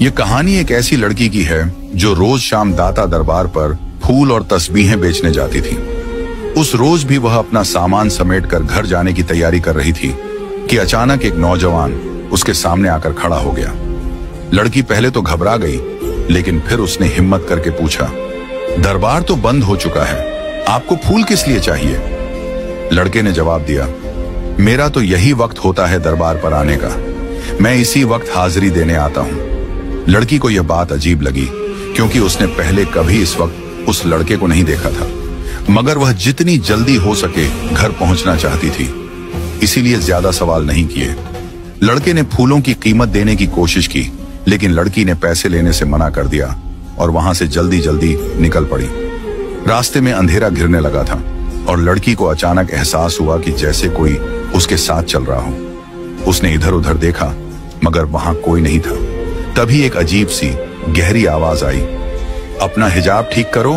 ये कहानी एक ऐसी लड़की की है जो रोज शाम दाता दरबार पर फूल और तस्बीहें बेचने जाती थी। उस रोज भी वह अपना सामान समेटकर घर जाने की तैयारी कर रही थी कि अचानक एक नौजवान उसके सामने आकर खड़ा हो गया। लड़की पहले तो घबरा गई, लेकिन फिर उसने हिम्मत करके पूछा, दरबार तो बंद हो चुका है, आपको फूल किस लिए चाहिए? लड़के ने जवाब दिया, मेरा तो यही वक्त होता है दरबार पर आने का, मैं इसी वक्त हाजिरी देने आता हूं। लड़की को यह बात अजीब लगी, क्योंकि उसने पहले कभी इस वक्त उस लड़के को नहीं देखा था, मगर वह जितनी जल्दी हो सके घर पहुंचना चाहती थी, इसीलिए ज्यादा सवाल नहीं किए। लड़के ने फूलों की कीमत देने की कोशिश की, लेकिन लड़की ने पैसे लेने से मना कर दिया और वहां से जल्दी जल्दी निकल पड़ी। रास्ते में अंधेरा घिरने लगा था और लड़की को अचानक एहसास हुआ कि जैसे कोई उसके साथ चल रहा हो। उसने इधर उधर देखा, मगर वहां कोई नहीं था। तभी एक अजीब सी गहरी आवाज आई, अपना हिजाब ठीक करो।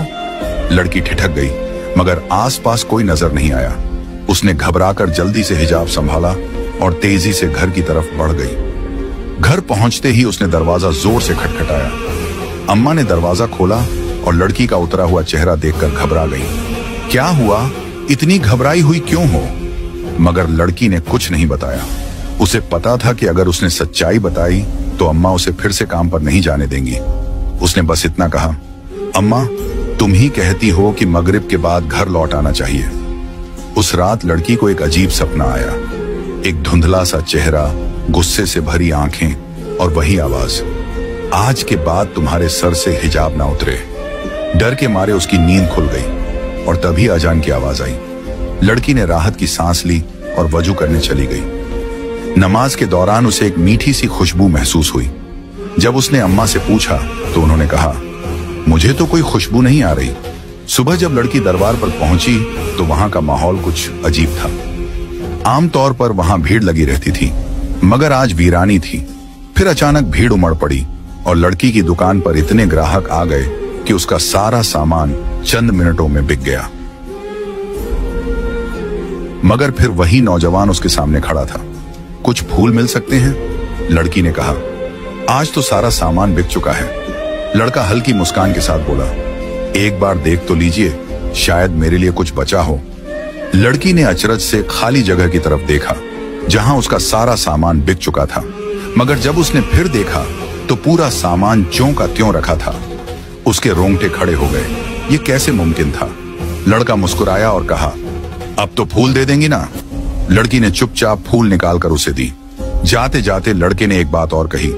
लड़की ठिठक गई, मगर आसपास कोई नजर नहीं आया। उसने घबराकर जल्दी से हिजाब संभाला और तेजी से घर की तरफ बढ़ गई। घर पहुंचते ही उसने दरवाजा जोर से खटखटाया। अम्मा ने दरवाजा खोला और लड़की का उतरा हुआ चेहरा देखकर घबरा गई। क्या हुआ, इतनी घबराई हुई क्यों हो? मगर लड़की ने कुछ नहीं बताया। उसे पता था कि अगर उसने सच्चाई बताई तो अम्मा उसे फिर से काम पर नहीं जाने देंगी। उसने बस इतना कहा, अम्मा तुम ही कहती हो कि मगरिब के बाद घर लौट आना चाहिए। उस रात लड़की को एक अजीब सपना आया। एक धुंधला सा चेहरा, गुस्से से भरी आंखें और वही आवाज, आज के बाद तुम्हारे सर से हिजाब ना उतरे। डर के मारे उसकी नींद खुल गई और तभी अजान की आवाज आई। लड़की ने राहत की सांस ली और वजू करने चली गई। नमाज के दौरान उसे एक मीठी सी खुशबू महसूस हुई। जब उसने अम्मा से पूछा तो उन्होंने कहा, मुझे तो कोई खुशबू नहीं आ रही। सुबह जब लड़की दरबार पर पहुंची तो वहां का माहौल कुछ अजीब था। आमतौर पर वहां भीड़ लगी रहती थी, मगर आज वीरानी थी। फिर अचानक भीड़ उमड़ पड़ी और लड़की की दुकान पर इतने ग्राहक आ गए कि उसका सारा सामान चंद मिनटों में बिक गया। मगर फिर वही नौजवान उसके सामने खड़ा था। कुछ फूल मिल सकते हैं? लड़की ने कहा, आज तो सारा सामान बिक चुका है। लड़का हल्की मुस्कान के साथ बोला, एक बार देख तो लीजिए, शायद मेरे लिए कुछ बचा हो। लड़की ने अचरज से खाली जगह की तरफ देखा, जहां उसका सारा सामान बिक चुका था। मगर जब उसने फिर देखा तो पूरा सामान ज्यों का त्यों रखा था। उसके रोंगटे खड़े हो गए। ये कैसे मुमकिन था? लड़का मुस्कुराया और कहा, अब तो फूल दे देंगी ना? लड़की ने चुपचाप फूल निकालकर उसे दी। जाते जाते लड़के ने एक बात और कही,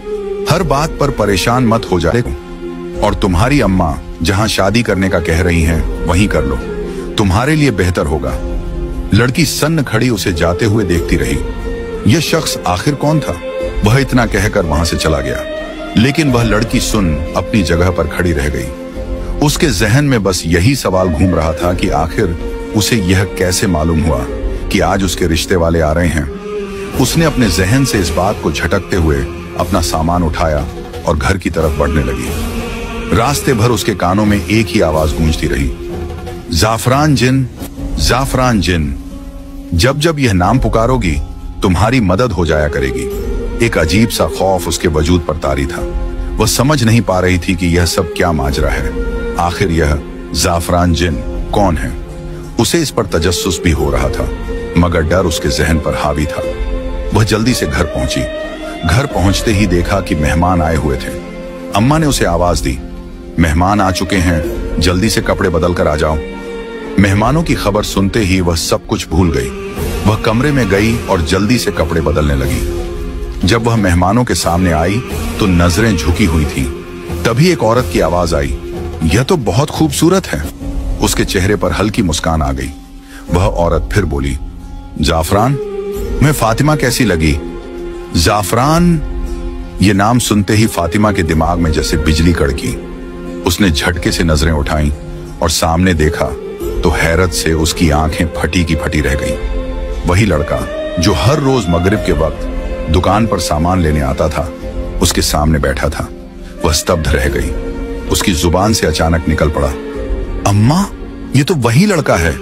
हर बात पर परेशान मत हो जाए, और तुम्हारी अम्मा जहां शादी करने का कह रही हैं वहीं कर लो, तुम्हारे लिए बेहतर होगा। लड़की सन्न खड़ी उसे जाते हुए देखती रही। यह शख्स आखिर कौन था? वह इतना कहकर वहां से चला गया, लेकिन वह लड़की सुन अपनी जगह पर खड़ी रह गई। उसके जहन में बस यही सवाल घूम रहा था कि आखिर उसे यह कैसे मालूम हुआ कि आज उसके रिश्ते वाले आ रहे हैं। उसने अपने जहन से इस बात को झटकते हुए अपना सामान उठाया और घर की तरफ बढ़ने लगी। रास्ते भर उसके कानों में एक ही आवाज गूंजती रही, जाफरान जिन, जाफरान जिन। जब जब यह नाम पुकारोगी तुम्हारी मदद हो जाया करेगी। एक अजीब सा खौफ उसके वजूद पर तारी था। वह समझ नहीं पा रही थी कि यह सब क्या माजरा है। आखिर यह जाफरान जिन कौन है? उसे इस पर तजस्सुस भी हो रहा था, मगर डर उसके जहन पर हावी था। वह जल्दी से घर पहुंची। घर पहुंचते ही देखा कि मेहमान आए हुए थे। अम्मा ने उसे आवाज दी, मेहमान आ चुके हैं, जल्दी से कपड़े बदल कर आ जाओ। मेहमानों की खबर सुनते ही वह सब कुछ भूल गई। वह कमरे में गई और जल्दी से कपड़े बदलने लगी। जब वह मेहमानों के सामने आई तो नजरें झुकी हुई थीं। तभी एक औरत की आवाज आई, यह तो बहुत खूबसूरत है। उसके चेहरे पर हल्की मुस्कान आ गई। वह औरत फिर बोली, जाफरान, मैं फातिमा कैसी लगी? जाफरान, ये नाम सुनते ही फातिमा के दिमाग में जैसे बिजली कड़की। उसने झटके से नजरें उठाईं और सामने देखा तो हैरत से उसकी आंखें फटी की फटी रह गईं। वही लड़का जो हर रोज मगरिब के वक्त दुकान पर सामान लेने आता था, उसके सामने बैठा था। वह स्तब्ध रह गई। उसकी जुबान से अचानक निकल पड़ा, अम्मा, ये तो वही लड़का है।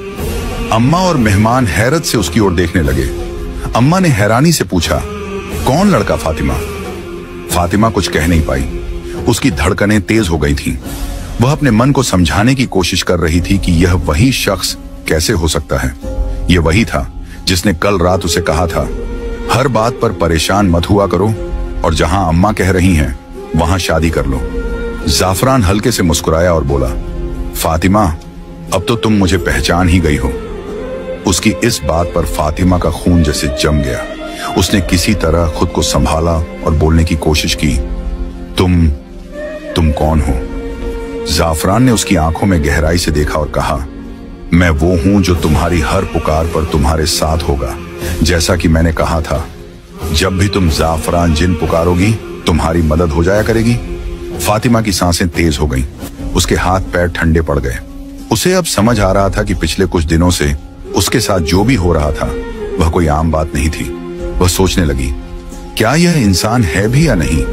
अम्मा और मेहमान हैरत से उसकी ओर देखने लगे। अम्मा ने हैरानी से पूछा, कौन लड़का फातिमा? फातिमा कुछ कह नहीं पाई, उसकी धड़कनें तेज हो गई थीं। वह अपने मन को समझाने की कोशिश कर रही थी कि यह वही शख्स कैसे हो सकता है। यह वही था जिसने कल रात उसे कहा था, हर बात पर परेशान मत हुआ करो और जहां अम्मा कह रही हैं वहां शादी कर लो। जाफरान हल्के से मुस्कुराया और बोला, फातिमा, अब तो तुम मुझे पहचान ही गई हो। उसकी इस बात पर फातिमा का खून जैसे जम गया। उसने किसी तरह खुद को संभाला और बोलने की कोशिश की, तुम कौन हो? जाफरान ने उसकी आंखों में गहराई से देखा और कहा, मैं वो हूं जो तुम्हारी हर पुकार पर तुम्हारे साथ होगा। जैसा कि मैंने कहा था, जब भी तुम जाफरान जिन पुकारोगी तुम्हारी मदद हो जाया करेगी। फातिमा की सांसें तेज हो गईं। उसके हाथ पैर ठंडे पड़ गए। उसे अब समझ आ रहा था कि पिछले कुछ दिनों से उसके साथ जो भी हो रहा था वह कोई आम बात नहीं थी। वह सोचने लगी, क्या यह इंसान है भी या नहीं?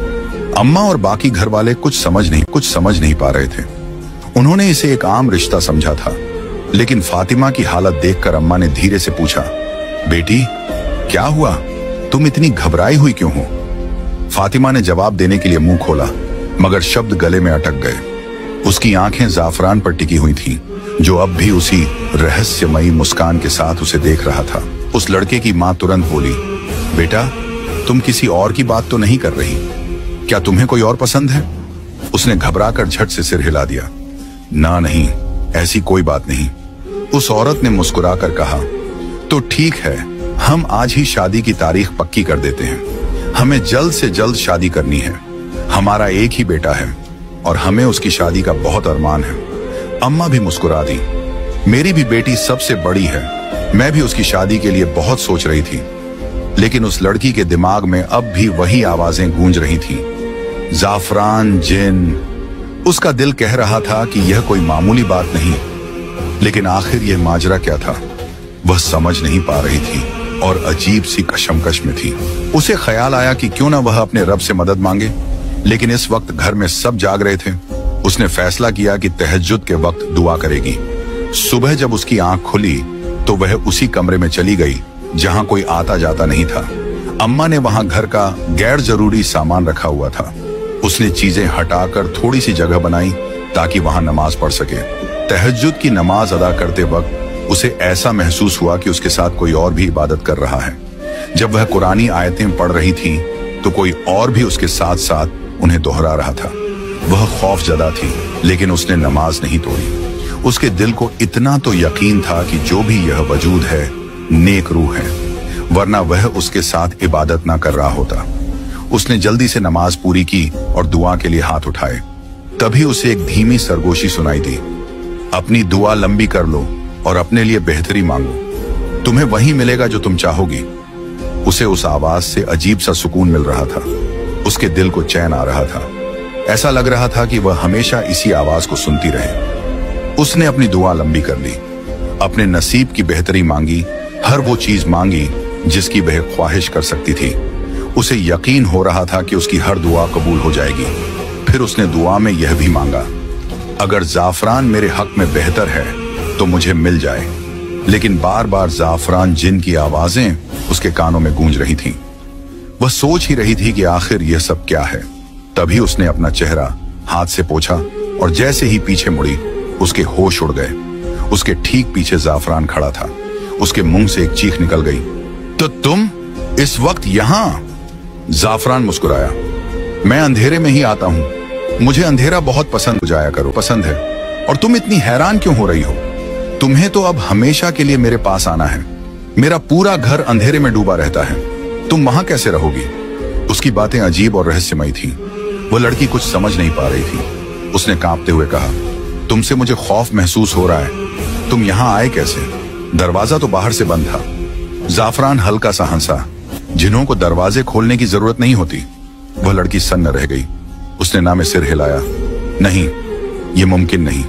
अम्मा और बाकी घर वाले कुछ समझ नहीं पा रहे थे। उन्होंने इसे एक आम रिश्ता समझा था, लेकिन फातिमा की हालत देखकर अम्मा ने धीरे से पूछा, बेटी क्या हुआ? तुम इतनी घबराई हुई क्यों हो? फातिमा ने जवाब देने के लिए मुंह खोला, मगर शब्द गले में अटक गए। उसकी आंखें जाफरान पर टिकी हुई थीं, जो अब भी उसी रहस्यमयी मुस्कान के साथ उसे देख रहा था। उस लड़के की मां तुरंत बोली, बेटा तुम किसी और की बात तो नहीं कर रही? क्या तुम्हें कोई और पसंद है? उसने घबराकर झट से सिर हिला दिया। ना नहीं, ऐसी कोई बात नहीं। उस औरत ने मुस्कुराकर कहा, तो ठीक है, हम आज ही शादी की तारीख पक्की कर देते हैं। हमें जल्द से जल्द शादी करनी है। हमारा एक ही बेटा है और हमें उसकी शादी का बहुत अरमान है। अम्मा भी मुस्कुरा दी। मेरी भी बेटी सबसे बड़ी है। मैं भी उसकी शादी के लिए बहुत सोच रही थी, लेकिन उस लड़की के दिमाग में अब भी वही आवाजें गूंज रही थीं। जाफरान जिन। उसका दिल कह रहा था कि यह कोई मामूली बात नहीं, लेकिन आखिर यह माजरा क्या था? वह समझ नहीं पा रही थी और अजीब सी कशमकश में थी। उसे ख्याल आया कि क्यों ना वह अपने रब से मदद मांगे, लेकिन इस वक्त घर में सब जाग रहे थे। उसने फैसला किया कि तहज्जुद के वक्त दुआ करेगी। सुबह जब उसकी आंख खुली तो वह उसी कमरे में चली गई जहां कोई आता जाता नहीं था। अम्मा ने वहां घर का गैर जरूरी सामान रखा हुआ था। उसने चीजें हटाकर थोड़ी सी जगह बनाई ताकि वहां नमाज पढ़ सके। तहज्जुद की नमाज अदा करते वक्त उसे ऐसा महसूस हुआ कि उसके साथ कोई और भी इबादत कर रहा है। जब वह कुरानी आयतें पढ़ रही थी तो कोई और भी उसके साथ साथ उन्हें दोहरा रहा था। वह खौफजदा थी, लेकिन उसने नमाज नहीं तोड़ी। उसके दिल को इतना तो यकीन था कि जो भी यह वजूद है नेक रूह है, वरना वह उसके साथ इबादत ना कर रहा होता। उसने जल्दी से नमाज पूरी की और दुआ के लिए हाथ उठाए। तभी उसे एक धीमी सरगोशी सुनाई दी, अपनी दुआ लंबी कर लो और अपने लिए बेहतरी मांगो, तुम्हें वही मिलेगा जो तुम चाहोगी। उसे उस आवाज से अजीब सा सुकून मिल रहा था। उसके दिल को चैन आ रहा था। ऐसा लग रहा था कि वह हमेशा इसी आवाज को सुनती रहे। उसने अपनी दुआ लंबी कर ली, अपने नसीब की बेहतरी मांगी, हर वो चीज मांगी जिसकी वह ख्वाहिश कर सकती थी। उसे यकीन हो रहा था कि उसकी हर दुआ कबूल हो जाएगी। फिर उसने दुआ में यह भी मांगा, अगर जाफरान मेरे हक में बेहतर है तो मुझे मिल जाए। लेकिन बार बार जाफरान जिन की आवाजें उसके कानों में गूंज रही थीं। वह सोच ही रही थी कि आखिर यह सब क्या है। तभी उसने अपना चेहरा हाथ से पोंछा और जैसे ही पीछे मुड़ी उसके होश उड़ गए। उसके ठीक पीछे जाफरान खड़ा था। उसके मुंह से एक चीख निकल गई, तो तुम इस वक्त यहां? जाफरान मुस्कुराया, मैं अंधेरे में ही आता हूं। मुझे अंधेरा बहुत पसंद है। और तुम इतनी हैरान क्यों हो रही हो? तुम्हें तो अब हमेशा के लिए मेरे पास आना है। मेरा पूरा घर अंधेरे में डूबा रहता है, तुम वहां कैसे रहोगी? उसकी बातें अजीब और रहस्यमयी थीं। वो लड़की कुछ समझ नहीं पा रही थी। उसने कांपते हुए कहा, तुमसे मुझे खौफ महसूस हो रहा है। तुम यहां आए कैसे? दरवाजा तो बाहर से बंद था। जाफरान हल्का सा हंसा, जिन्हों को दरवाजे खोलने की जरूरत नहीं होती। वह लड़की सन्न रह गई। उसने ना में सिर हिलाया, नहीं, ये मुमकिन नहीं।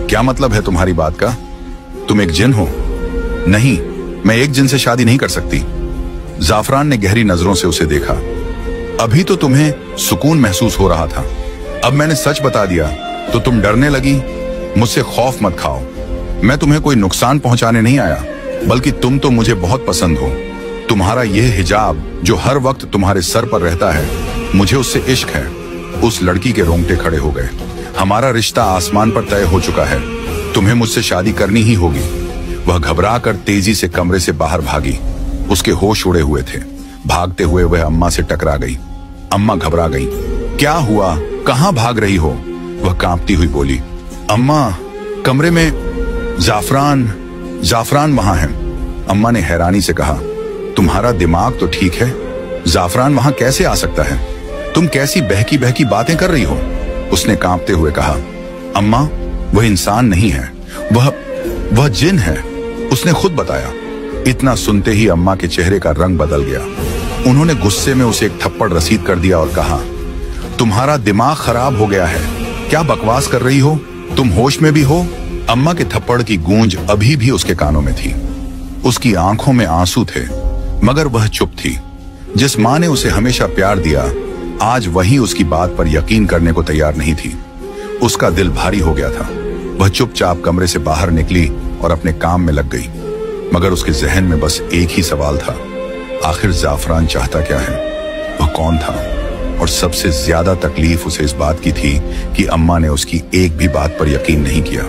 क्या मतलब है तुम्हारी बात का? तुम एक जिन हो? नहीं, मैं एक जिन से शादी नहीं कर सकती। जाफरान ने गहरी नजरों से उसे देखा। अभी तो तुम्हें सुकून महसूस हो रहा था, अब मैंने सच बता दिया तो तुम डरने लगी। मुझसे खौफ मत खाओ। मैं तुम्हें कोई नुकसान पहुंचाने नहीं आया, बल्कि तुम तो मुझे बहुत पसंद हो। तुम्हारा यह हिजाब जो हर वक्त तुम्हारे सर पर रहता है, मुझे उससे इश्क है। उस लड़की के रोंगटे खड़े हो गए। हमारा रिश्ता आसमान पर तय हो चुका है, तुम्हें मुझसे शादी करनी ही होगी। वह घबरा कर तेजी से कमरे से बाहर भागी। उसके होश उड़े हुए थे। भागते हुए वह अम्मा से टकरा गई। अम्मा घबरा गई। क्या हुआ, कहां भाग रही हो? वह कांपती हुई बोली, अम्मा कमरे में जाफरान वहां है। अम्मा ने हैरानी से कहा, तुम्हारा दिमाग तो ठीक है, जाफरान वहां कैसे आ सकता है? तुम कैसी बहकी बहकी बातें कर रही हो? उसने कांपते हुए कहा, अम्मा वह इंसान नहीं है, वह जिन है, उसने खुद बताया। इतना सुनते ही अम्मा के चेहरे का रंग बदल गया। उन्होंने गुस्से में उसे एक थप्पड़ रसीद कर दिया और कहा, तुम्हारा दिमाग खराब हो गया है, क्या बकवास कर रही हो? तुम होश में भी हो? अम्मा के थप्पड़ की गूंज अभी भी उसके कानों में थी। उसकी आंखों में आंसू थे, मगर वह चुप थी। जिस मां ने उसे हमेशा प्यार दिया, आज वही उसकी बात पर यकीन करने को तैयार नहीं थी। उसका दिल भारी हो गया था। वह चुपचाप कमरे से बाहर निकली और अपने काम में लग गई। मगर उसके जहन में बस एक ही सवाल था, आखिर जाफरान चाहता क्या है? वह कौन था? और सबसे ज्यादा तकलीफ उसे इस बात की थी कि अम्मा ने उसकी एक भी बात पर यकीन नहीं किया।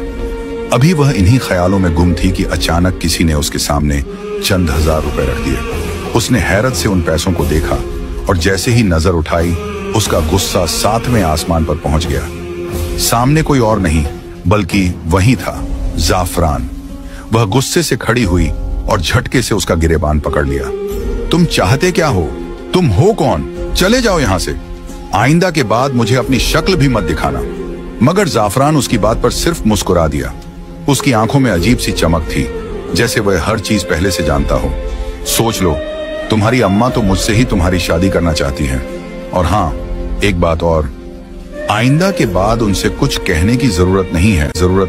अभी वह इन्हीं ख्यालों में गुम थी कि अचानक किसी ने उसके सामने चंद हजार रुपए रख दिए। उसने हैरत से उन पैसों को देखा और जैसे ही नजर उठाई, उसका गुस्सा 7वें आसमान पर पहुंच गया। सामने कोई और नहीं बल्कि वही था, जाफरान। वह गुस्से से खड़ी हुई और झटके से उसका गिरेबान पकड़ लिया। तुम चाहते क्या हो? तुम हो कौन? चले जाओ यहां से। आइंदा के बाद मुझे अपनी शक्ल भी मत दिखाना। मगर जाफरान उसकी बात पर सिर्फ मुस्कुरा दिया। उसकी आंखों में अजीब सी चमक थी, जैसे वह हर चीज पहले से जानता हो। सोच लो, तुम्हारी अम्मा तो मुझसे ही तुम्हारी शादी करना चाहती हैं। और हाँ, एक बात और, आइंदा के बाद उनसे कुछ कहने की जरूरत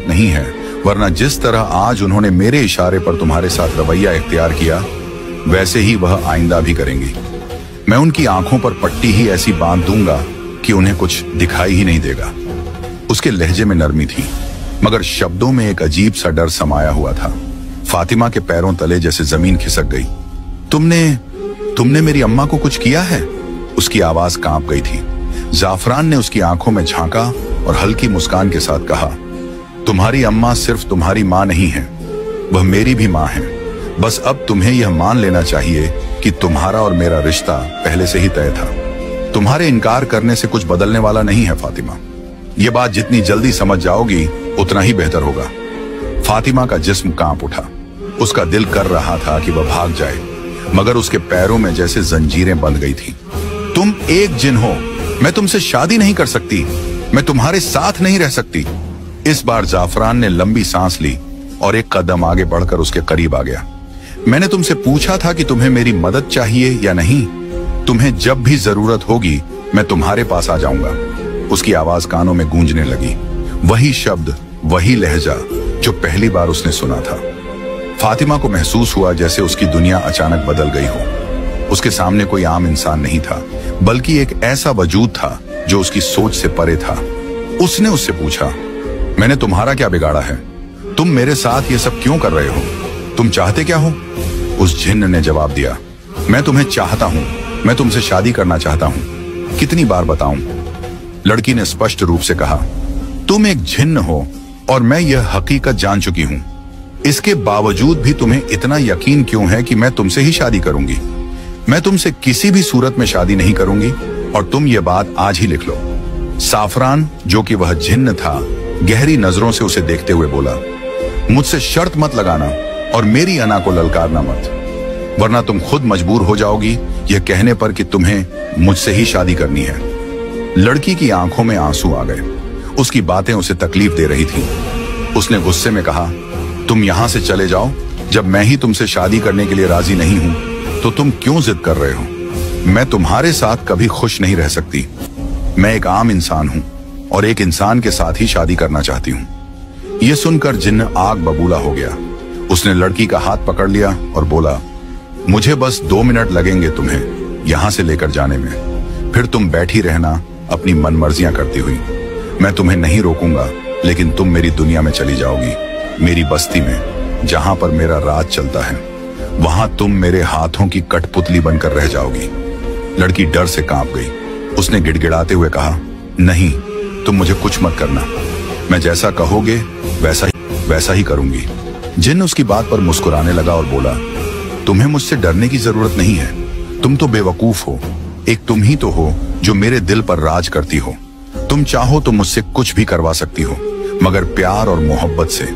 नहीं है, वरना जिस तरह आज उन्होंने मेरे इशारे पर तुम्हारे साथ रवैया इख्तियार किया, वैसे ही वह आइंदा भी करेंगी। मैं उनकी आंखों पर पट्टी ही ऐसी बांध दूंगा कि उन्हें कुछ दिखाई ही नहीं देगा। उसके लहजे में नरमी थी, मगर शब्दों में एक अजीब सा डर समाया हुआ था। फातिमा के पैरों तले जैसे जमीन खिसक गई। तुमने मेरी अम्मा को कुछ किया है? उसकी आवाज कांप गई थी। जाफरान ने उसकी आंखों में झांका और हल्की मुस्कान के साथ कहा, तुम्हारी अम्मा सिर्फ तुम्हारी मां नहीं है, वह मेरी भी मां है। बस अब तुम्हें यह मान लेना चाहिए कि तुम्हारा और मेरा रिश्ता पहले से ही तय था। तुम्हारे इनकार करने से कुछ बदलने वाला नहीं है फातिमा। यह बात जितनी जल्दी समझ जाओगी उतना ही बेहतर होगा। फातिमा का जिस्म कांप उठा। उसका दिल कर रहा था कि वह भाग जाए, मगर उसके पैरों में जैसे जंजीरें बंध गई थी। तुम एक जिन हो, मैं तुमसे शादी नहीं कर सकती, मैं तुम्हारे साथ नहीं रह सकती। इस बार जाफरान ने लंबी सांस ली और एक कदम आगे बढ़कर उसके करीब आ गया। मैंने तुमसे पूछा था कि तुम्हें मेरी मदद चाहिए या नहीं। तुम्हें जब भी जरूरत होगी मैं तुम्हारे पास आ जाऊंगा। उसकी आवाज कानों में गूंजने लगी। वही शब्द, वही लहजा जो पहली बार उसने सुना था। फातिमा को महसूस हुआ जैसे उसकी दुनिया अचानक बदल गई हो। उसके सामने कोई आम इंसान नहीं था, बल्कि एक ऐसा वजूद था जो उसकी सोच से परे था। उसने उससे पूछा, मैंने तुम्हारा क्या बिगाड़ा है? तुम मेरे साथ ये सब क्यों कर रहे हो? तुम चाहते क्या हो? उस जिन्न ने जवाब दिया, मैं तुम्हें चाहता हूं, मैं तुमसे शादी करना चाहता हूं। कितनी बार बताऊं? लड़की ने स्पष्ट रूप से कहा, तुम एक जिन्न हो और मैं यह हकीकत जान चुकी हूं। इसके बावजूद भी तुम्हें इतना यकीन क्यों है कि मैं तुमसे ही शादी करूंगी? मैं तुमसे किसी भी सूरत में शादी नहीं करूंगी और तुम ये बात आज ही लिख लो। साफरान, जो कि वह जिन्न था, गहरी नजरों से उसे देखते हुए बोला, मुझसे शर्त मत लगाना और मेरी अना को ललकारना मत, वरना तुम खुद मजबूर हो जाओगी यह कहने पर कि तुम्हें मुझसे ही शादी करनी है। लड़की की आंखों में आंसू आ गए। उसकी बातें उसे तकलीफ दे रही थी। उसने गुस्से में कहा, तुम यहां से चले जाओ। जब मैं ही तुमसे शादी करने के लिए राजी नहीं हूं तो तुम क्यों जिद कर रहे हो? मैं तुम्हारे साथ कभी खुश नहीं रह सकती। मैं एक आम इंसान हूं और एक इंसान के साथ ही शादी करना चाहती हूं। यह सुनकर जिन्न आग बबूला हो गया। उसने लड़की का हाथ पकड़ लिया और बोला, मुझे बस 2 मिनट लगेंगे तुम्हें यहां से लेकर जाने में, फिर तुम बैठी रहना अपनी मनमर्जियां करती हुई। मैं तुम्हें नहीं रोकूंगा, लेकिन तुम मेरी दुनिया में चली जाओगी, मेरी बस्ती में, जहां पर मेरा राज चलता है। वहां तुम मेरे हाथों की कठपुतली बनकर रह जाओगी। लड़की डर से कांप गई। उसने गिड़गिड़ाते हुए कहा, नहीं, तुम मुझे कुछ मत करना, मैं जैसा कहोगे वैसा ही करूंगी। जिन्न उसकी बात पर मुस्कुराने लगा और बोला, तुम्हें मुझसे डरने की जरूरत नहीं है, तुम तो बेवकूफ हो। एक तुम ही तो हो जो मेरे दिल पर राज करती हो। तुम चाहो तो मुझसे कुछ भी करवा सकती हो, मगर प्यार और मोहब्बत से।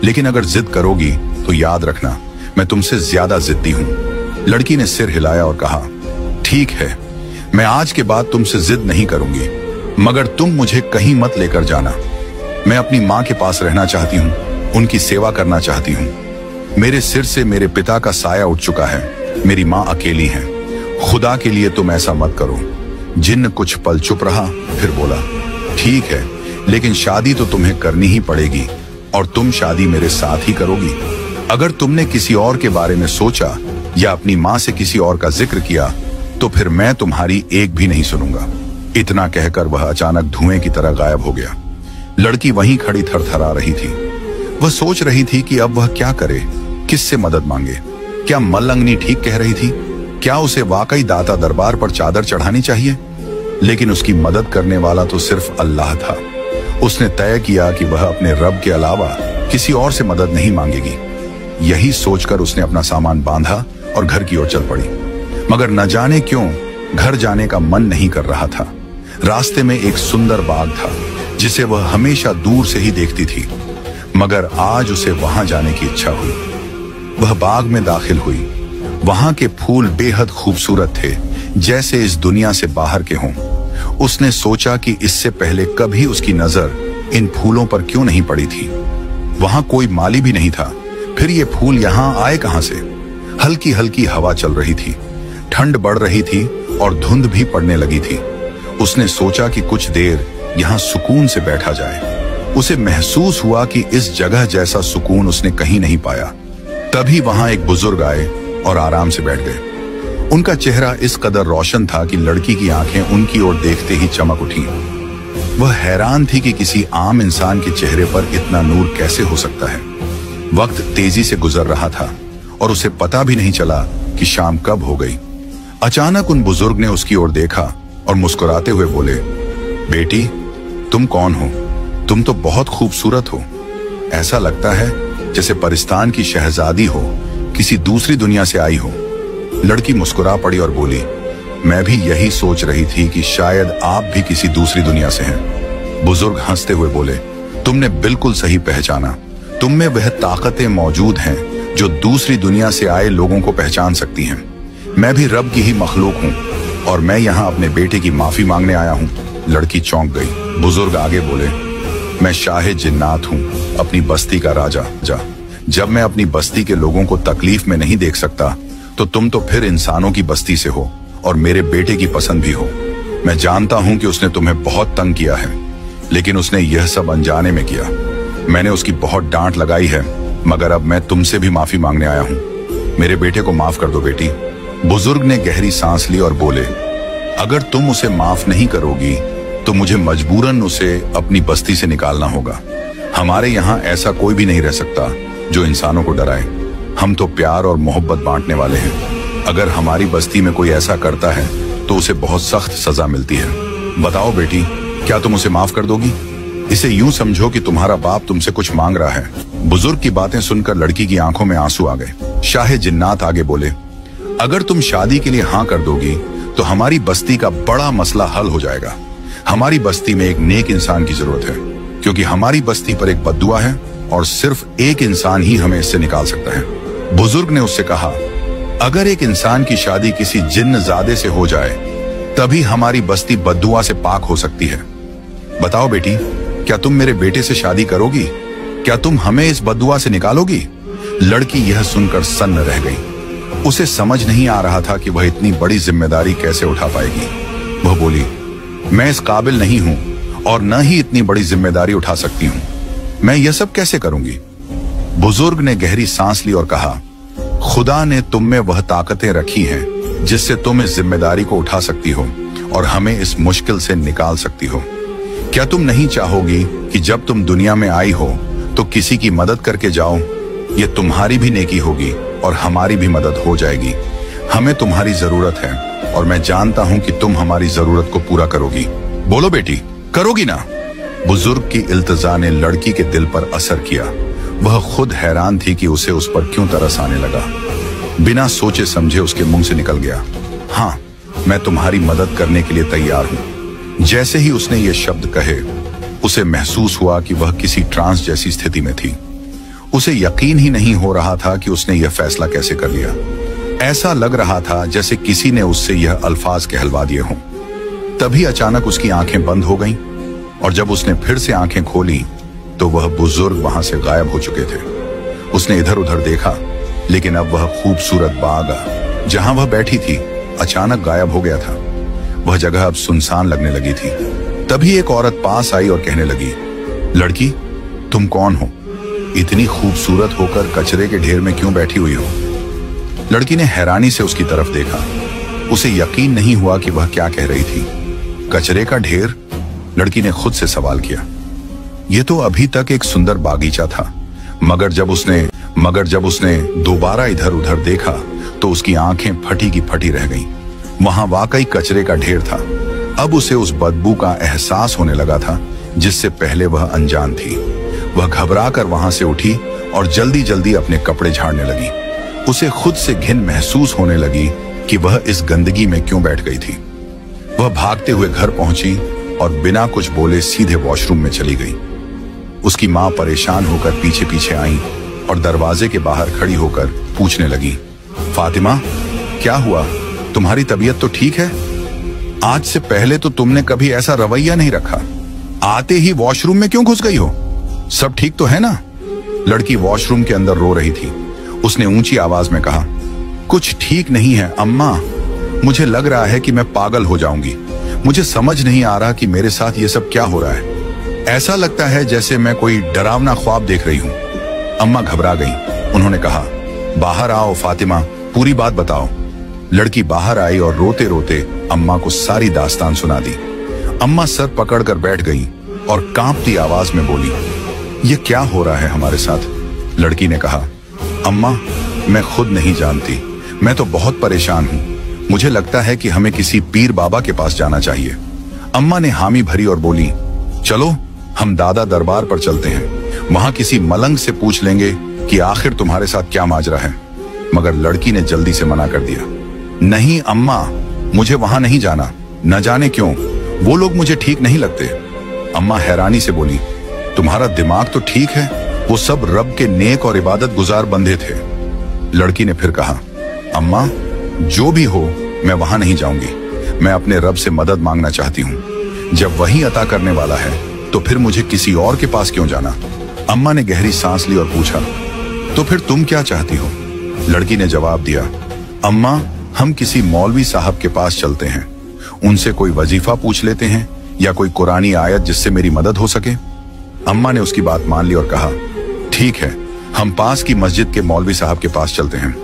लेकिन अगर जिद करोगी तो याद रखना, मैं तुमसे ज्यादा जिद्दी हूं। लड़की ने सिर हिलाया और कहा, ठीक है, मैं आज के बाद तुमसे जिद नहीं करूंगी, मगर तुम मुझे कहीं मत लेकर जाना। मैं अपनी माँ के पास रहना चाहती हूँ, उनकी सेवा करना चाहती हूँ। मेरे सिर से मेरे पिता का साया उठ चुका है, मेरी माँ अकेली है। खुदा के लिए तुम ऐसा मत करो। जिन्न कुछ पल चुप रहा, फिर बोला, ठीक है, लेकिन शादी तो तुम्हें करनी ही पड़ेगी, और तुम शादी मेरे साथ ही करोगी। अगर तुमने किसी और के बारे में सोचा या अपनी माँ से किसी और का जिक्र किया तो फिर मैं तुम्हारी एक भी नहीं सुनूंगा। इतना कहकर वह अचानक धुएं की तरह गायब हो गया। लड़की वहीं खड़ी थरथरा रही थी। वह सोच रही थी कि अब वह क्या करे, किससे मदद मांगे। क्या मल्लंगनी ठीक कह रही थी? क्या उसे वाकई दाता दरबार पर चादर चढ़ानी चाहिए? लेकिन उसकी मदद करने वाला तो सिर्फ अल्लाह था। उसने तय किया कि वह अपने रब के अलावा किसी और से मदद नहीं मांगेगी। यही सोचकर उसने अपना सामान बांधा और घर की ओर चल पड़ी। मगर न जाने क्यों घर जाने का मन नहीं कर रहा था। रास्ते में एक सुंदर बाग था जिसे वह हमेशा दूर से ही देखती थी, मगर आज उसे वहां जाने की इच्छा हुई। वह बाग में दाखिल हुई। वहां के फूल बेहद खूबसूरत थे, जैसे इस दुनिया से बाहर के हों। उसने सोचा कि इससे पहले कभी उसकी नजर इन फूलों पर क्यों नहीं पड़ी थी। वहां कोई माली भी नहीं था, फिर ये फूल यहां आए कहां से? हल्की हल्की हवा चल रही थी, ठंड बढ़ रही थी और धुंध भी पड़ने लगी थी। उसने सोचा कि कुछ देर यहां सुकून से बैठा जाए। उसे महसूस हुआ कि इस जगह जैसा सुकून उसने कहीं नहीं पाया। तभी वहां एक बुजुर्ग आए और आराम से बैठ गए। उनका चेहरा इस कदर रोशन था कि लड़की की आंखें उनकी ओर देखते ही चमक उठी। वह हैरान थी कि किसी आम इंसान के चेहरे पर इतना नूर कैसे हो सकता है। वक्त तेजी से गुजर रहा था और उसे पता भी नहीं चला कि शाम कब हो गई। अचानक उन बुजुर्ग ने उसकी ओर देखा और मुस्कुराते हुए बोले, बेटी, तुम कौन हो? तुम तो बहुत खूबसूरत हो। ऐसा लगता है जैसे परिस्तान की शहजादी हो, किसी दूसरी दुनिया से आई हो। लड़की मुस्कुरा पड़ी और बोली, मैं भी यही सोच रही थी कि शायद आप भी किसी दूसरी दुनिया से हैं। बुजुर्ग हंसते हुए बोले, तुमने बिल्कुल सही पहचाना। तुम में वह ताकतें मौजूद हैं जो दूसरी दुनिया से आए लोगों को पहचान सकती हैं। मैं भी रब की ही मखलूक हूँ और मैं यहाँ अपने बेटे की माफी मांगने आया हूँ। लड़की चौंक गई। बुजुर्ग आगे बोले, मैं शाह जिन्नात हूँ, अपनी बस्ती का राजा। जब मैं अपनी बस्ती के लोगों को तकलीफ में नहीं देख सकता तो तुम तो फिर इंसानों की बस्ती से हो और मेरे बेटे की पसंद भी हो। मैं जानता हूं कि उसने तुम्हें बहुत तंग किया है, लेकिन उसने यह सब अनजाने में किया। मैंने उसकी बहुत डांट लगाई है, मगर अब मैं तुमसे भी माफी मांगने आया हूं। मेरे बेटे को माफ कर दो बेटी। बुजुर्ग ने गहरी सांस ली और बोले, अगर तुम उसे माफ नहीं करोगी तो मुझे मजबूरन उसे अपनी बस्ती से निकालना होगा। हमारे यहाँ ऐसा कोई भी नहीं रह सकता जो इंसानों को डराए। हम तो प्यार और मोहब्बत बांटने वाले हैं। अगर हमारी बस्ती में कोई ऐसा करता है तो उसे बहुत सख्त सजा मिलती है। बताओ बेटी, क्या तुम उसे माफ कर दोगी? इसे यूं समझो कि तुम्हारा बाप तुमसे कुछ मांग रहा है। बुजुर्ग की बातें सुनकर लड़की की आंखों में आंसू आ गए। शाह जिन्नात आगे बोले, अगर तुम शादी के लिए हाँ कर दोगी तो हमारी बस्ती का बड़ा मसला हल हो जाएगा। हमारी बस्ती में एक नेक इंसान की जरूरत है, क्योंकि हमारी बस्ती पर एक बद्दुआ है और सिर्फ एक इंसान ही हमें इससे निकाल सकता है। बुजुर्ग ने उससे कहा, अगर एक इंसान की शादी किसी जिन्नजादे से हो जाए तभी हमारी बस्ती बद्दुआ से पाक हो सकती है। बताओ बेटी, क्या तुम मेरे बेटे से शादी करोगी? क्या तुम हमें इस बद्दुआ से निकालोगी? लड़की यह सुनकर सन्न रह गई। उसे समझ नहीं आ रहा था कि वह इतनी बड़ी जिम्मेदारी कैसे उठा पाएगी। वह बोली, मैं इस काबिल नहीं हूं और न ही इतनी बड़ी जिम्मेदारी उठा सकती हूं। मैं यह सब कैसे करूंगी? बुजुर्ग ने गहरी सांस ली और कहा, खुदा ने तुम में वह ताकतें रखी हैं जिससे तुम इस जिम्मेदारी को उठा सकती हो और हमें इस मुश्किल से निकाल सकती हो। क्या तुम नहीं चाहोगी कि जब तुम दुनिया में आई हो तो किसी की मदद करके जाओ? ये तुम्हारी भी नेकी होगी और हमारी भी मदद हो जाएगी। हमें तुम्हारी जरूरत है और मैं जानता हूं कि तुम हमारी जरूरत को पूरा करोगी। बोलो बेटी, करोगी ना? बुजुर्ग की इल्तिजा ने लड़की के दिल पर असर किया। वह खुद हैरान थी कि उसे उस पर क्यों तरस आने लगा। बिना सोचे समझे उसके मुंह से निकल गया, हाँ, मैं तुम्हारी मदद करने के लिए तैयार हूं। जैसे ही उसने ये शब्द कहे, उसे महसूस हुआ कि वह किसी ट्रांस जैसी स्थिति में थी। उसे यकीन ही नहीं हो रहा था कि उसने यह फैसला कैसे कर लिया। ऐसा लग रहा था जैसे किसी ने उससे यह अल्फाज कहलवा दिए हों। तभी अचानक उसकी आंखें बंद हो गईं और जब उसने फिर से आंखें खोली तो वह बुजुर्ग वहां से गायब हो चुके थे। उसने इधर उधर देखा, लेकिन अब वह खूबसूरत बाग जहां वह बैठी थी अचानक गायब हो गया था। वह जगह अब सुनसान लगने लगी थी। तभी एक औरत पास आई और कहने लगी, लड़की, तुम कौन हो? इतनी खूबसूरत होकर कचरे के ढेर में क्यों बैठी हुई हो? लड़की ने हैरानी से उसकी तरफ देखा। उसे यकीन नहीं हुआ कि वह क्या कह रही थी। कचरे का ढेर? लड़की ने खुद से सवाल किया। यह तो अभी तक एक सुंदर बागीचा था, मगर जब उसने दोबारा इधर उधर देखा तो उसकी आंखें फटी की फटी रह गईं। वहां वाकई कचरे का ढेर था। अब उसे उस बदबू का एहसास होने लगा था जिससे पहले वह अनजान थी। वह घबरा कर वहां से उठी और जल्दी जल्दी अपने कपड़े झाड़ने लगी। उसे खुद से घिन महसूस होने लगी कि वह इस गंदगी में क्यों बैठ गई थी। वह भागते हुए घर पहुंची और बिना कुछ बोले सीधे वॉशरूम में चली गई। उसकी मां परेशान होकर पीछे पीछे आई और दरवाजे के बाहर खड़ी होकर पूछने लगी, फातिमा, क्या हुआ? तुम्हारी तबीयत तो ठीक है? आज से पहले तो तुमने कभी ऐसा रवैया नहीं रखा। आते ही वॉशरूम में क्यों घुस गई हो? सब ठीक तो है ना? लड़की वॉशरूम के अंदर रो रही थी। उसने ऊंची आवाज में कहा, कुछ ठीक नहीं है अम्मा। मुझे लग रहा है कि मैं पागल हो जाऊंगी। मुझे समझ नहीं आ रहा कि मेरे साथ ये सब क्या हो रहा है। ऐसा लगता है जैसे मैं कोई डरावना ख्वाब देख रही हूं। अम्मा घबरा गईं। उन्होंने कहा, बाहर आओ फातिमा, पूरी बात बताओ। लड़की बाहर आई और रोते रोते अम्मा को सारी दास्तान सुना दी। अम्मा सर पकड़कर बैठ गई और कांपती आवाज में बोली, ये क्या हो रहा है हमारे साथ? लड़की ने कहा, अम्मा, मैं खुद नहीं जानती। मैं तो बहुत परेशान हूं। मुझे लगता है कि हमें किसी पीर बाबा के पास जाना चाहिए। अम्मा ने हामी भरी और बोली, चलो हम दादा दरबार पर चलते हैं। वहां किसी मलंग से पूछ लेंगे कि आखिर तुम्हारे साथ क्या माजरा है। मगर लड़की ने जल्दी से मना कर दिया, नहीं अम्मा, मुझे वहां नहीं जाना। न जाने क्यों, वो लोग मुझे ठीक नहीं लगते। अम्मा हैरानी से बोली, तुम्हारा दिमाग तो ठीक है। वो सब रब के नेक और इबादत गुजार बंदे थे। लड़की ने फिर कहा, अम्मा, जो भी हो, मैं वहां नहीं जाऊंगी। मैं अपने रब से मदद मांगना चाहती हूँ। जब वही अता करने वाला है तो फिर मुझे किसी और के पास क्यों जाना? अम्मा ने गहरी सांस ली और पूछा, तो फिर तुम क्या चाहती हो? लड़की ने जवाब दिया, अम्मा, हम किसी मौलवी साहब के पास चलते हैं। उनसे कोई वजीफा पूछ लेते हैं या कोई कुरानी आयत जिससे मेरी मदद हो सके। अम्मा ने उसकी बात मान ली और कहा, ठीक है, हम पास की मस्जिद के मौलवी साहब के पास चलते हैं।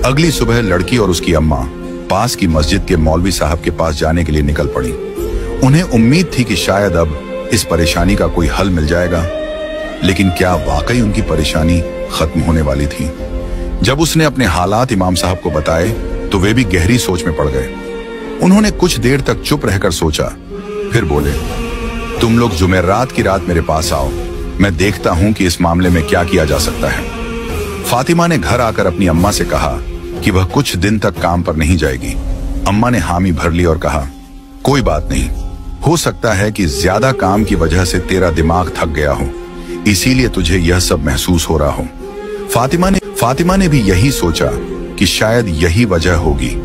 अगली सुबह लड़की और उसकी अम्मा पास की मस्जिद के मौलवी साहब के पास जाने के लिए निकल पड़ी। उन्हें उम्मीद थी कि शायद अब इस परेशानी का कोई हल मिल जाएगा, लेकिन क्या वाकई उनकी परेशानी खत्म होने वाली थी? जब उसने अपने हालात इमाम साहब को बताए तो वे भी गहरी सोच में पड़ गए। उन्होंने कुछ देर तक चुप रहकर सोचा, फिर बोले, तुम लोग जुमेरात की रात मेरे पास आओ। मैं देखता हूं कि इस मामले में क्या किया जा सकता है। फातिमा ने घर आकर अपनी अम्मा से कहा कि वह कुछ दिन तक काम पर नहीं जाएगी। अम्मा ने हामी भर ली और कहा, कोई बात नहीं, हो सकता है कि ज्यादा काम की वजह से तेरा दिमाग थक गया हो, इसीलिए तुझे यह सब महसूस हो रहा हो। फातिमा ने भी यही सोचा कि शायद यही वजह होगी,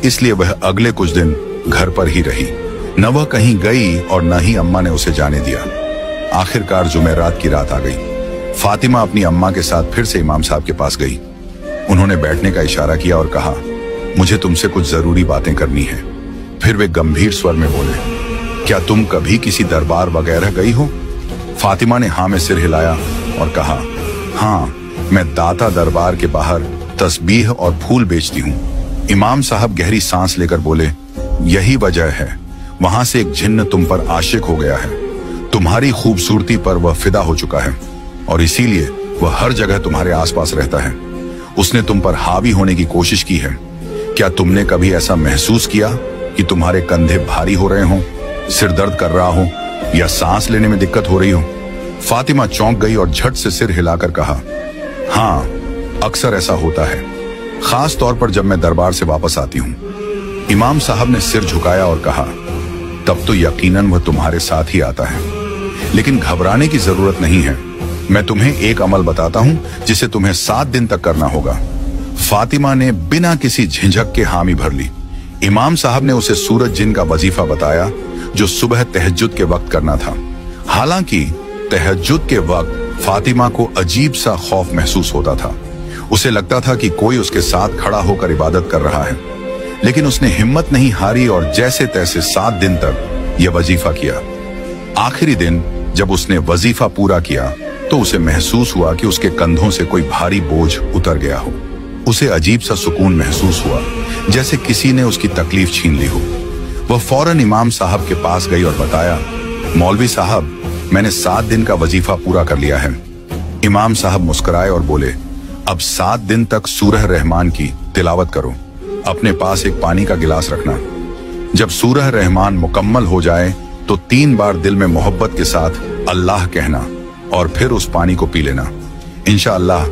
इसलिए वह अगले कुछ दिन घर पर ही रही। न वह कहीं गई और न ही अम्मा ने उसे जाने दिया। आखिरकार जुमेरात की रात आ गई। फातिमा अपनी अम्मा के साथ फिर से इमाम साहब के पास गई। उन्होंने बैठने का इशारा किया और कहा, मुझे तुमसे कुछ जरूरी बातें करनी है। फिर वे गंभीर स्वर में बोले, क्या तुम कभी किसी दरबार वगैरह गई हो? फातिमा ने हाँ में सिर हिलाया और कहा, हाँ, मैं दाता दरबार के बाहर तस्बीह और फूल बेचती हूँ। इमाम साहब गहरी सांस लेकर बोले, यही वजह है, वहां से एक जिन्न तुम पर आशिक हो गया है। तुम्हारी खूबसूरती पर वह फिदा हो चुका है और इसीलिए वह हर जगह तुम्हारे आसपास रहता है। उसने तुम पर हावी होने की कोशिश की है। क्या तुमने कभी ऐसा महसूस किया कि तुम्हारे कंधे भारी हो रहे हों, सिर दर्द कर रहा हो या सांस लेने में दिक्कत हो रही हो? फातिमा चौंक गई और झट से सिर हिलाकर कहा, हाँ, अक्सर ऐसा होता है, खास तौर पर जब मैं दरबार से वापस आती हूं। इमाम साहब ने सिर झुकाया और कहा, तब तो यकीनन वह तुम्हारे साथ ही आता है, लेकिन घबराने की जरूरत नहीं है। मैं तुम्हें एक अमल बताता हूं जिसे तुम्हें 7 दिन तक करना होगा। फातिमा ने बिना किसी झिझक के हामी भर ली। इमाम साहब ने उसे सूरज जिन का वजीफा बताया जो सुबह तहज्जुद के वक्त करना था। हालांकि तहज्जुद के वक्त फातिमा को अजीब सा खौफ महसूस होता था। उसे लगता था कि कोई उसके साथ खड़ा होकर इबादत कर रहा है, लेकिन उसने हिम्मत नहीं हारी और जैसे तैसे 7 दिन तक यह वजीफा किया। आखिरी दिन जब उसने वजीफा पूरा किया तो उसे महसूस हुआ कि उसके कंधों से कोई भारी बोझ उतर गया हो। उसे अजीब सा सुकून महसूस हुआ, जैसे किसी ने उसकी तकलीफ छीन ली हो। वह फौरन इमाम साहब के पास गई और बताया, मौलवी साहब, मैंने 7 दिन का वजीफा पूरा कर लिया है। इमाम साहब मुस्कुराए और बोले, अब 7 दिन तक सूरह रहमान की तिलावत करो। अपने पास एक पानी का गिलास रखना। जब सूरह रहमान मुकम्मल हो जाए तो 3 बार दिल में मोहब्बत के साथ अल्लाह कहना और फिर उस पानी को पी लेना। इंशाअल्लाह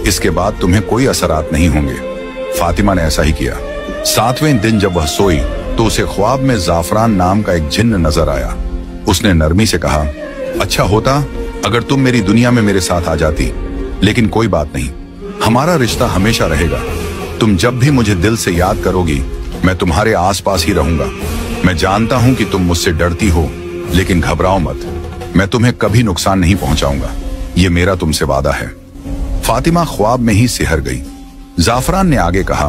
इसके बाद तुम्हें कोई असरात नहीं होंगे। फातिमा ने ऐसा ही किया। 7वें दिन जब वह सोई तो उसे ख्वाब में जाफरान नाम का एक जिन्न नजर आया। उसने नरमी से कहा, अच्छा होता अगर तुम मेरी दुनिया में मेरे साथ आ जाती, लेकिन कोई बात नहीं, हमारा रिश्ता हमेशा रहेगा। तुम जब भी मुझे दिल से याद करोगी मैं तुम्हारे आसपास ही रहूंगा। मैं जानता हूं कि तुम मुझसे डरती हो, लेकिन घबराओ मत, मैं तुम्हें कभी नुकसान नहीं पहुंचाऊंगा, ये मेरा तुमसे वादा है। फातिमा ख्वाब में ही सिहर गई। जाफरान ने आगे कहा,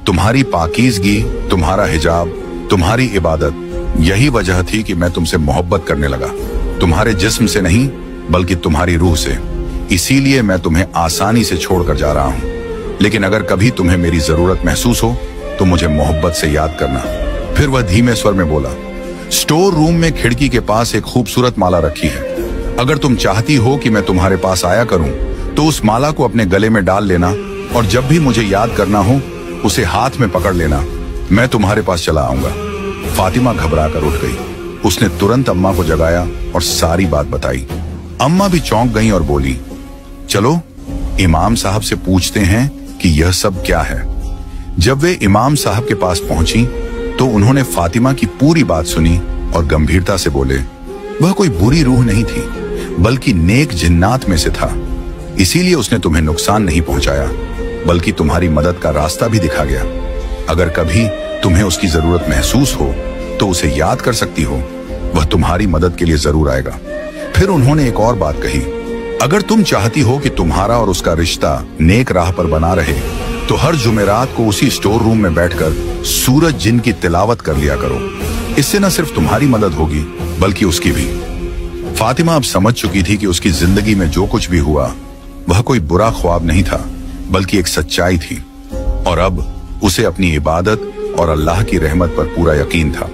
तुम्हारी पाकीज़गी, तुम्हारा हिजाब, तुम्हारी इबादत, यही वजह थी कि मैं तुमसे मोहब्बत करने लगा। तुम्हारे जिस्म से नहीं बल्कि तुम्हारी रूह से। इसीलिए मैं तुम्हें आसानी से छोड़कर जा रहा हूं, लेकिन अगर कभी तुम्हें मेरी जरूरत महसूस हो तो मुझे मोहब्बत से याद करना। फिर वह धीमे स्वर में बोला, स्टोर रूम में खिड़की के पास एक खूबसूरत माला रखी है। अगर तुम चाहती हो कि मैं तुम्हारे पास आया करूं तो उस माला को अपने गले में डाल लेना और जब भी मुझे याद करना हो उसे हाथ में पकड़ लेना। मैं तुम्हारे पास चला आऊंगा। फातिमा घबरा कर उठ गई। उसने तुरंत अम्मा को जगाया और सारी बात बताई। अम्मा भी चौंक गईं और बोली, चलो इमाम साहब से पूछते हैं कि यह सब क्या है। जब वे इमाम साहब के पास पहुंची तो उन्होंने फातिमा की पूरी बात सुनी और गंभीरता से बोले, वह कोई बुरी रूह नहीं थी बल्कि नेक जिन्नात में से था। इसीलिए उसने तुम्हें नुकसान नहीं पहुंचाया बल्कि तुम्हारी मदद का रास्ता भी दिखा गया। अगर कभी तुम्हें उसकी जरूरत महसूस हो तो उसे याद कर सकती हो, वह तुम्हारी मदद के लिए जरूर आएगा। फिर उन्होंने एक और बात कही, अगर तुम चाहती हो कि तुम्हारा और उसका रिश्ता नेक राह पर बना रहे तो हर जुमेरात को उसी स्टोर रूम में बैठकर सूरज जिन की तिलावत कर लिया करो। इससे न सिर्फ तुम्हारी मदद होगी बल्कि उसकी भी। फातिमा अब समझ चुकी थी कि उसकी जिंदगी में जो कुछ भी हुआ वह कोई बुरा ख्वाब नहीं था बल्कि एक सच्चाई थी, और अब उसे अपनी इबादत और अल्लाह की रहमत पर पूरा यकीन था।